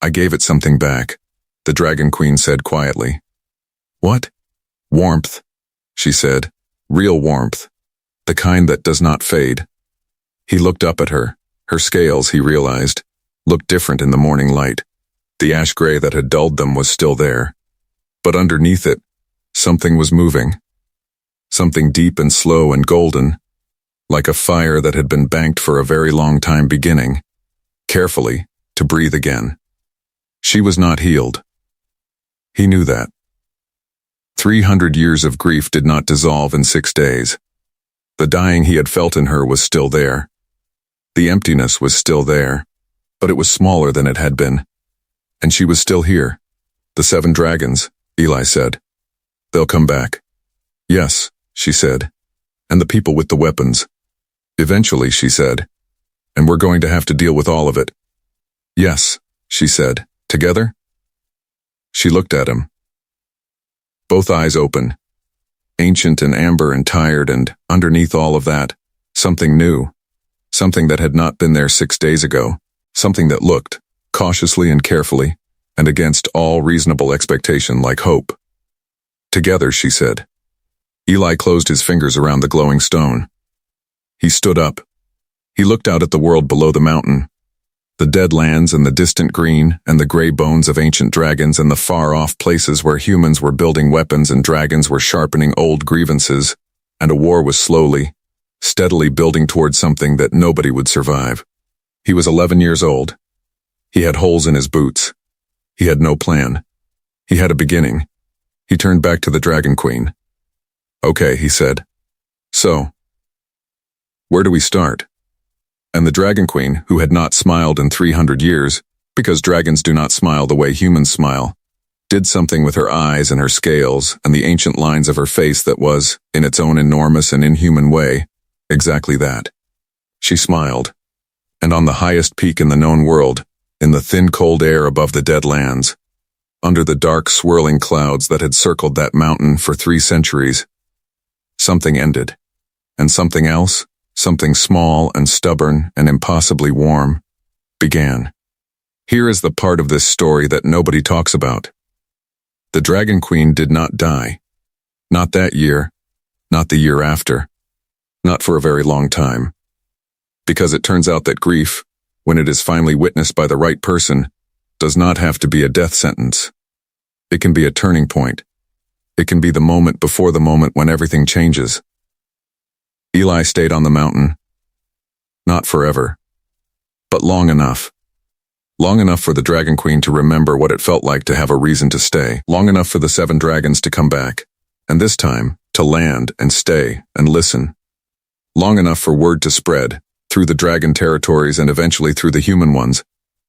I gave it something back, the Dragon Queen said quietly. What? Warmth, she said. Real warmth. The kind that does not fade. He looked up at her. Her scales, he realized, looked different in the morning light. The ash gray that had dulled them was still there. But underneath it, something was moving. Something deep and slow and golden, like a fire that had been banked for a very long time beginning, carefully, to breathe again. She was not healed. He knew that. 300 years of grief did not dissolve in 6 days. The dying he had felt in her was still there. The emptiness was still there, but it was smaller than it had been. And she was still here. The 7 dragons, Eli said. They'll come back. Yes, she said. And the people with the weapons. Eventually, she said, and we're going to have to deal with all of it. Yes, she said. Together? She looked at him. Both eyes open. Ancient and amber and tired, and underneath all of that, something new. Something that had not been there 6 days ago. Something that looked, cautiously and carefully, and against all reasonable expectation, like hope. Together, she said. Eli closed his fingers around the glowing stone. He stood up. He looked out at the world below the mountain. The dead lands and the distant green and the gray bones of ancient dragons and the far-off places where humans were building weapons and dragons were sharpening old grievances, and a war was slowly, steadily building towards something that nobody would survive. He was 11 years old. He had holes in his boots. He had no plan. He had a beginning. He turned back to the Dragon Queen. Okay, he said. So, where do we start? And the Dragon Queen, who had not smiled in 300 years, because dragons do not smile the way humans smile, did something with her eyes and her scales and the ancient lines of her face that was, in its own enormous and inhuman way, exactly that. She smiled. And on the highest peak in the known world, in the thin cold air above the dead lands, under the dark swirling clouds that had circled that mountain for 3 centuries, something ended. And something else, something small and stubborn and impossibly warm, began. Here is the part of this story that nobody talks about. The Dragon Queen did not die. Not that year, not the year after, not for a very long time. Because it turns out that grief, when it is finally witnessed by the right person, does not have to be a death sentence. It can be a turning point. It can be the moment before the moment when everything changes. Eli stayed on the mountain. Not forever, but long enough. Long enough for the Dragon Queen to remember what it felt like to have a reason to stay. Long enough for the 7 dragons to come back, and this time, to land and stay and listen. Long enough for word to spread, through the dragon territories and eventually through the human ones,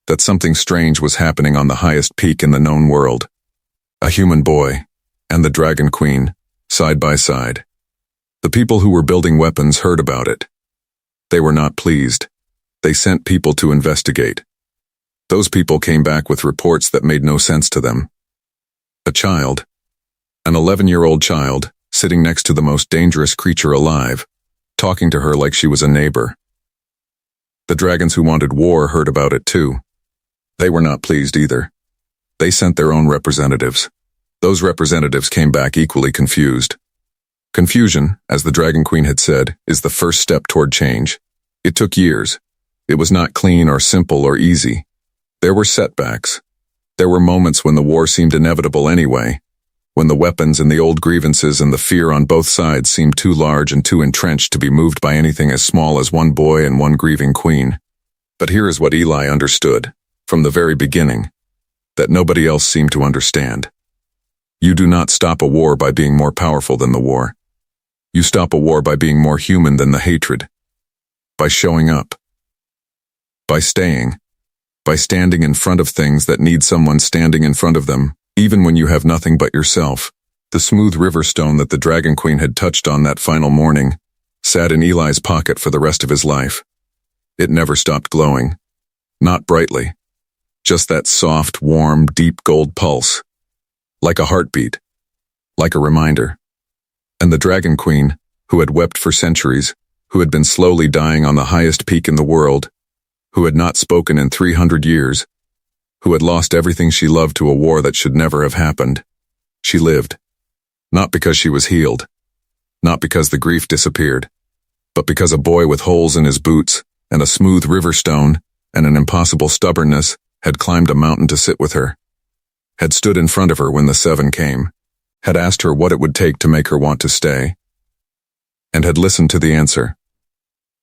that something strange was happening on the highest peak in the known world. A human boy, and the Dragon Queen, side by side. The people who were building weapons heard about it. They were not pleased. They sent people to investigate. Those people came back with reports that made no sense to them. A child, an 11-year-old child, sitting next to the most dangerous creature alive, talking to her like she was a neighbor. The dragons who wanted war heard about it too. They were not pleased either. They sent their own representatives. Those representatives came back equally confused. Confusion, as the Dragon Queen had said, is the first step toward change. It took years. It was not clean or simple or easy. There were setbacks. There were moments when the war seemed inevitable anyway, when the weapons and the old grievances and the fear on both sides seemed too large and too entrenched to be moved by anything as small as one boy and one grieving queen. But here is what Eli understood, from the very beginning, that nobody else seemed to understand. You do not stop a war by being more powerful than the war. You stop a war by being more human than the hatred. By showing up. By staying. By standing in front of things that need someone standing in front of them, even when you have nothing but yourself. The smooth river stone that the Dragon Queen had touched on that final morning sat in Eli's pocket for the rest of his life. It never stopped glowing. Not brightly. Just that soft, warm, deep gold pulse. Like a heartbeat. Like a reminder. And the Dragon Queen, who had wept for centuries, who had been slowly dying on the highest peak in the world, who had not spoken in 300 years, who had lost everything she loved to a war that should never have happened. She lived. Not because she was healed. Not because the grief disappeared. But because a boy with holes in his boots, and a smooth river stone, and an impossible stubbornness, had climbed a mountain to sit with her. Had stood in front of her when the 7 came. Had asked her what it would take to make her want to stay. And had listened to the answer.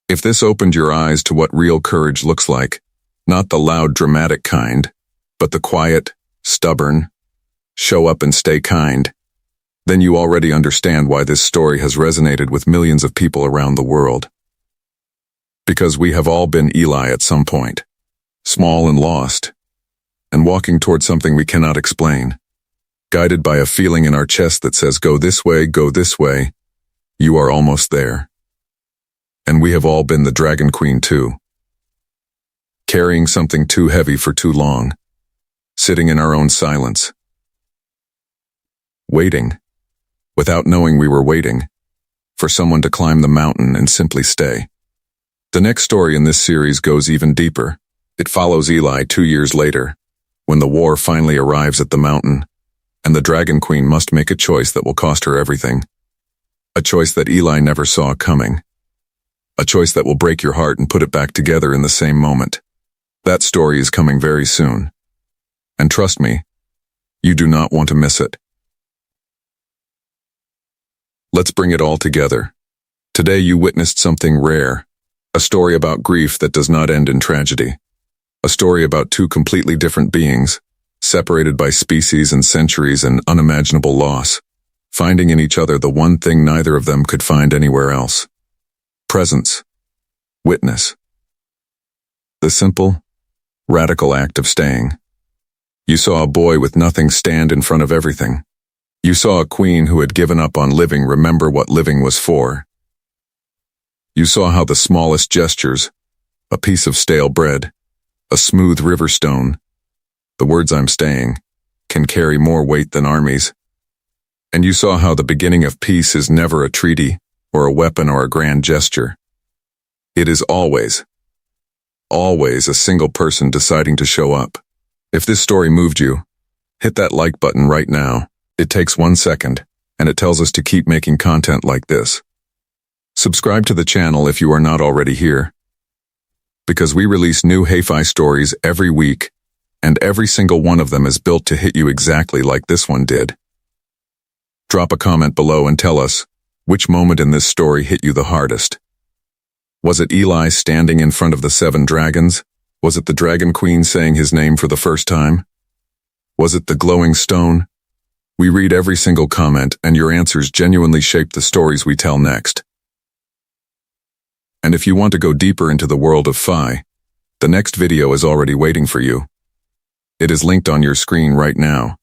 If this opened your eyes to what real courage looks like, not the loud, dramatic kind, but the quiet, stubborn, show up and stay kind, then you already understand why this story has resonated with millions of people around the world. Because we have all been Eli at some point, small and lost, and walking toward something we cannot explain, guided by a feeling in our chest that says, go this way, you are almost there. And we have all been the Dragon Queen too. Carrying something too heavy for too long. Sitting in our own silence. Waiting, without knowing we were waiting, for someone to climb the mountain and simply stay. The next story in this series goes even deeper. It follows Eli 2 years later, when the war finally arrives at the mountain, and the Dragon Queen must make a choice that will cost her everything. A choice that Eli never saw coming. A choice that will break your heart and put it back together in the same moment. That story is coming very soon. And trust me, you do not want to miss it. Let's bring it all together. Today you witnessed something rare. A story about grief that does not end in tragedy. A story about two completely different beings, separated by species and centuries and unimaginable loss, finding in each other the one thing neither of them could find anywhere else. Presence. Witness. The simple, radical act of staying. You saw a boy with nothing stand in front of everything. You saw a queen who had given up on living remember what living was for. You saw how the smallest gestures, a piece of stale bread, a smooth river stone, the words "I'm staying," can carry more weight than armies. And you saw how the beginning of peace is never a treaty, or a weapon or a grand gesture. It is always a single person deciding to show up. If this story moved you, hit that like button right now. It takes 1 second, and it tells us to keep making content like this. Subscribe to the channel if you are not already here, because we release new Hi-Fi stories every week, and every single one of them is built to hit you exactly like this one did. Drop a comment below and tell us, which moment in this story hit you the hardest? Was it Eli standing in front of the 7 dragons? Was it the Dragon Queen saying his name for the first time? Was it the glowing stone? We read every single comment, and your answers genuinely shape the stories we tell next. And if you want to go deeper into the world of Fi, the next video is already waiting for you. It is linked on your screen right now.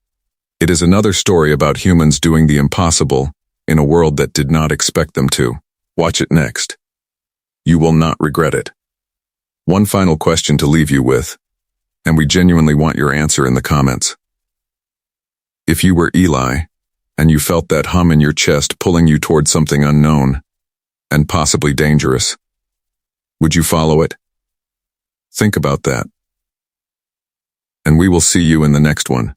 It is another story about humans doing the impossible in a world that did not expect them to. Watch it next. You will not regret it. One final question to leave you with, and we genuinely want your answer in the comments. If you were Eli, and you felt that hum in your chest pulling you toward something unknown, and possibly dangerous, would you follow it? Think about that. And we will see you in the next one.